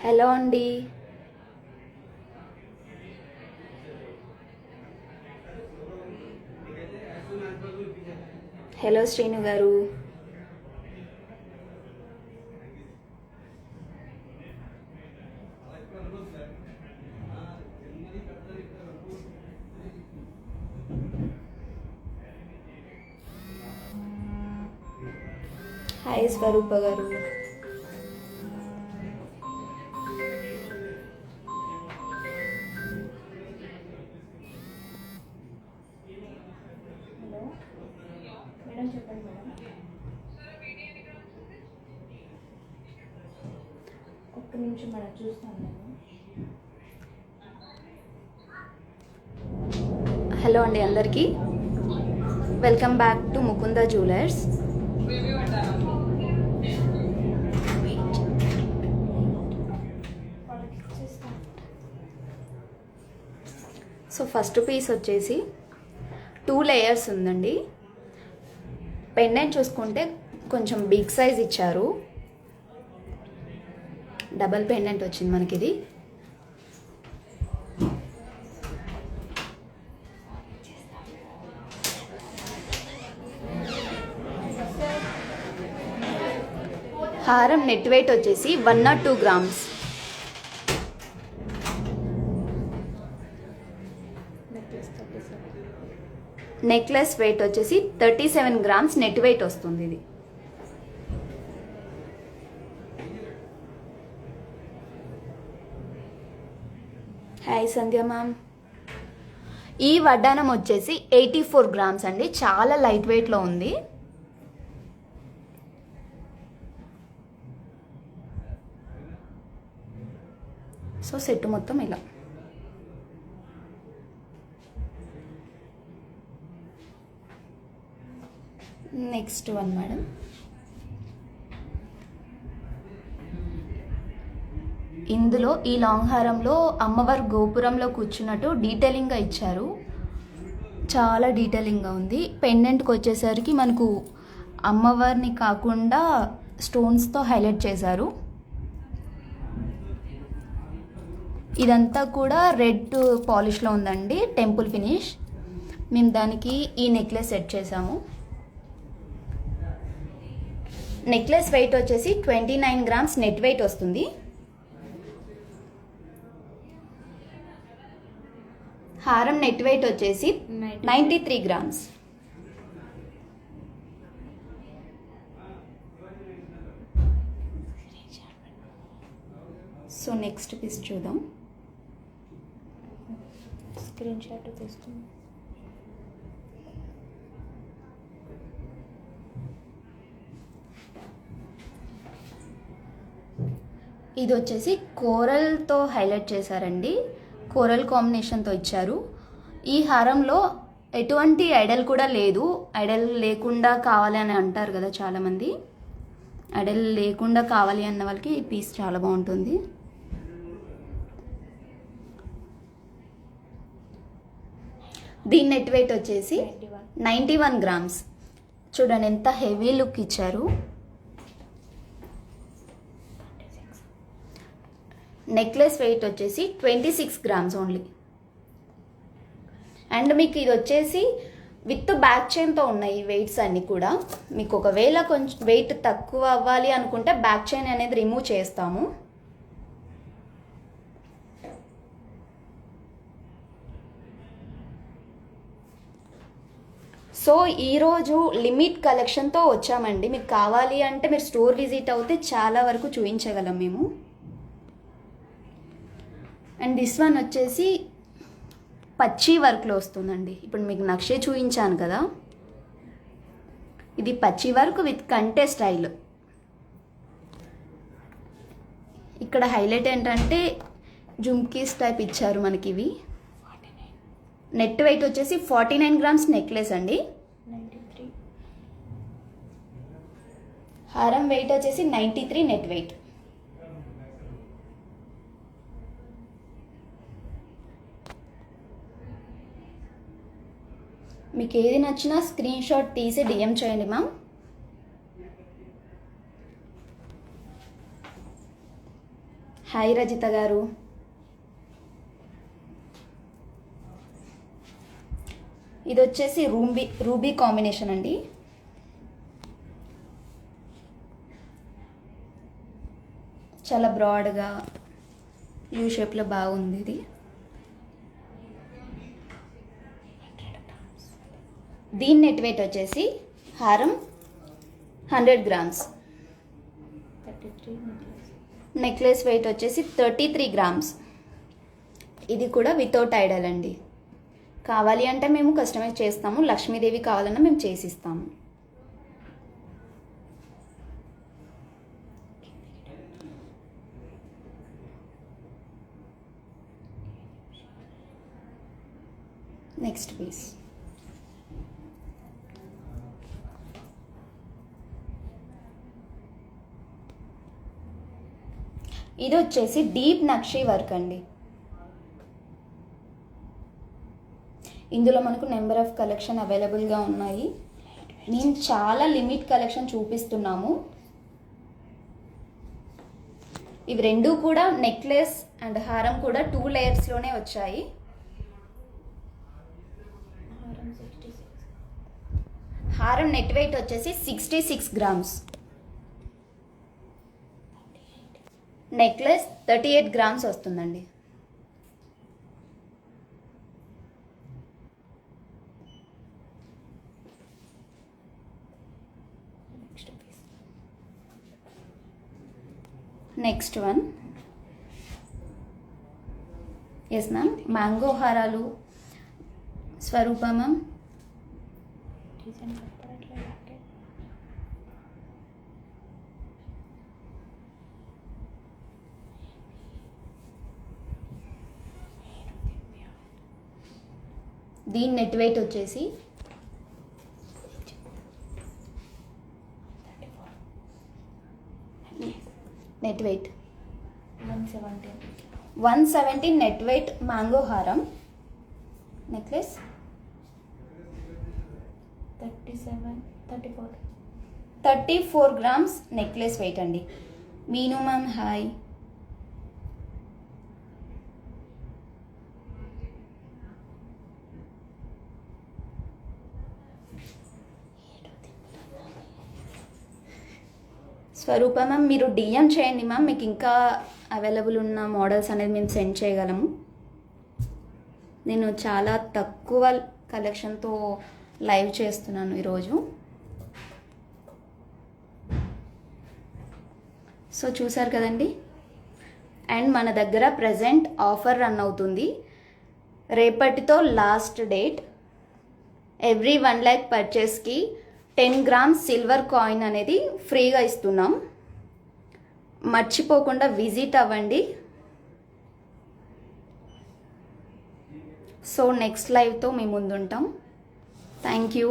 Hello అండి. Hello Srinu గారు. Hi Swarupa గారు. హలో మేడం, చెప్పండి మేడం. ఒక్క నిమిషం మేడం, చూస్తాను నేను. హలో అండి అందరికీ. Welcome back to Mukunda Jewellers. So first piece వచ్చేసి 2 లేయర్స్ ఉందండి. పెండెంట్ చూసుకుంటే కొంచెం బిగ్ సైజ్ ఇచ్చారు. డబల్ పెండెంట్ వచ్చింది మనకి ఇది. హారం నెట్ వెయిట్ వచ్చేసి 102 గ్రామ్స్. నెక్లెస్ వెయిట్ వచ్చేసి 37 గ్రామ్స్ నెట్ వెయిట్ వస్తుంది ఇది. హాయ్ సంధ్య మ్యామ్. ఈ వడ్డానం వచ్చేసి 84 గ్రామ్స్ అండి. చాలా లైట్ వెయిట్లో ఉంది. సో సెట్ మొత్తం ఇలా. Next one madam. ఇందులో ఈ లాంగ్ హారంలో అమ్మవారు గోపురంలో కూర్చున్నట్టు డీటెయిలింగ్గా ఇచ్చారు. చాలా డీటెయిలింగ్గా ఉంది. పెండెంట్కి వచ్చేసరికి మనకు అమ్మవారిని కాకుండా స్టోన్స్తో హైలైట్ చేశారు. ఇదంతా కూడా రెడ్ పాలిష్లో ఉందండి, టెంపుల్ ఫినిష్. మేము దానికి ఈ నెక్లెస్ సెట్ చేసాము. నెక్లెస్ వెయిట్ వచ్చేసి 29 గ్రామ్స్ నెట్ వెయిట్ వస్తుంది. హారం నెట్ వెయిట్ వచ్చేసి 93 గ్రామ్స్. సో నెక్స్ట్ పీస్ చూద్దాం. స్క్రీన్ షాట్ తీసుకుందాం. ఇది వచ్చేసి కోరల్తో హైలైట్ చేశారండి. కోరల్ కాంబినేషన్తో ఇచ్చారు. ఈ హారంలో ఎటువంటి ఐడల్ కూడా లేదు. ఐడల్ లేకుండా కావాలి అని అంటారు కదా చాలామంది. ఐడల్ లేకుండా కావాలి అన్న వాళ్ళకి ఈ పీస్ చాలా బాగుంటుంది. దీని నెట్ వెయిట్ వచ్చేసి 91 గ్రామ్స్. చూడండి ఎంత హెవీ లుక్ ఇచ్చారు. నెక్లెస్ వెయిట్ వచ్చేసి 26 గ్రామ్స్ ఓన్లీ. అండ్ మీకు ఇది వచ్చేసి విత్ బ్యాక్ చైన్తో ఉన్నాయి వెయిట్స్ అన్నీ కూడా. మీకు ఒకవేళ కొంచెం వెయిట్ తక్కువ అవ్వాలి అనుకుంటే బ్యాక్ చైన్ అనేది రిమూవ్ చేస్తాము. సో ఈరోజు లిమిట్ కలెక్షన్తో వచ్చామండి. మీకు కావాలి అంటే మీరు స్టోర్ విజిట్ అవుతే చాలా వరకు చూపించగలం మేము. అండ్ దిస్ వన్ వచ్చేసి పచ్చి వర్క్లో వస్తుందండి. ఇప్పుడు మీకు నక్షే చూపించాను కదా, ఇది పచ్చి వర్క్ విత్ కంటే స్టైల్. ఇక్కడ హైలైట్ ఏంటంటే జుమ్కీస్ టైప్ ఇచ్చారు మనకి. ఇవి నెట్ వెయిట్ వచ్చేసి 49 గ్రామ్స్ నెక్లెస్ అండి. హారం వెయిట్ వచ్చేసి 93 నెట్ వెయిట్. మీకు ఏది నచ్చినా స్క్రీన్ షాట్ తీసి డిఎం చేయండి మ్యామ్. హాయ్ రజిత గారు. ఇది వచ్చేసి రూబీ కాంబినేషన్ అండి. చాలా బ్రాడ్గా యూ షేప్లో బాగుంది ఇది. దీని నెట్ వెయిట్ వచ్చేసి హారం 100 గ్రామ్స్. నెక్లెస్ వెయిట్ వచ్చేసి 33 గ్రామ్స్. ఇది కూడా వితౌట్ ఐడల్ అండి. కావాలి అంటే మేము కస్టమైజ్ చేస్తాము, లక్ష్మీదేవి కావాలన్నా మేము చేసిస్తాము. నెక్స్ట్ పీస్ ఇది వచ్చేసి డీప్ నక్షి వర్క్ అండి. ఇందులో మనకు నెంబర్ ఆఫ్ కలెక్షన్ అవైలబుల్గా ఉన్నాయి. మేము చాలా లిమిట్ కలెక్షన్ చూపిస్తున్నాము. ఇవి రెండు కూడా నెక్లెస్ అండ్ హారం కూడా 2 లేయర్స్లోనే వచ్చాయి. హారం నెట్ వెయిట్ వచ్చేసి 66 గ్రామ్స్. నెక్లెస్ 38 గ్రామ్స్ వస్తుందండి. Next one, yes ma'am, mango హారాలు. స్వరూప మ్యామ్, దీని నెట్ వెయిట్ వచ్చేసి 170 నెట్ వెయిట్ మ్యాంగో హారం. నెక్లెస్ 34 గ్రామ్స్ నెక్లెస్ వెయిట్ అండి. Meenu ma'am hi. Swarupa ma'am, మీరు డిఎం చేయండి మ్యామ్, మీకు ఇంకా అవైలబుల్ ఉన్న మోడల్స్ అనేది మేము సెండ్ చేయగలము. నేను చాలా తక్కువ కలెక్షన్తో లైవ్ చేస్తున్నాను ఈరోజు. సో చూసారు కదండి. అండ్ మన దగ్గర ప్రజెంట్ ఆఫర్ రన్ అవుతుంది. రేపటితో లాస్ట్ డేట్. ఎవ్రీ 1 lakh పర్చేస్కి 10 గ్రామ్స్ సిల్వర్ కాయిన్ అనేది ఫ్రీగా ఇస్తున్నాం. మర్చిపోకుండా విజిట్ అవ్వండి. సో నెక్స్ట్ లైవ్తో మీ ముందుంటాం. Thank you.